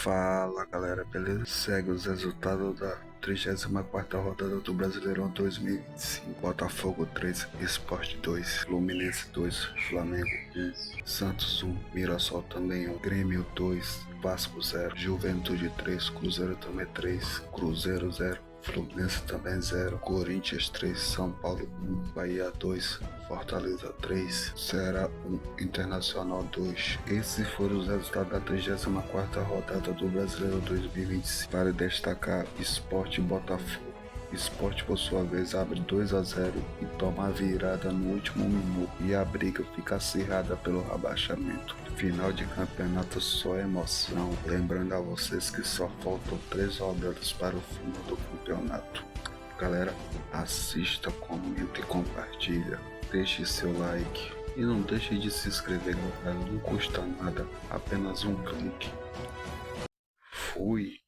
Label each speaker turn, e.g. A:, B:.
A: Fala galera, beleza? Segue os resultados da 34ª rodada do Brasileirão 2025. Botafogo 3, Sport 2, Fluminense 2, Flamengo 1, Santos 1, Mirassol também 1, Grêmio 2, Vasco 0, Juventude 3, Cruzeiro também 3, Cruzeiro 0, Fluminense também 0, Corinthians 3, São Paulo 1, Bahia 2, Fortaleza 3, Ceará 1, Internacional 2. Esses foram os resultados da 34ª rodada do Brasileiro 2025. Vale destacar Sport e Botafogo. Sport, por sua vez, abre 2-0 e toma a virada no último minuto, e a briga fica acirrada pelo rebaixamento. Final de campeonato só emoção. Lembrando a vocês que só faltam 3 rodadas para o final do campeonato. Galera, assista, comente e compartilha. Deixe seu like e não deixe de se inscrever, galera. Não custa nada, apenas um clique. Fui!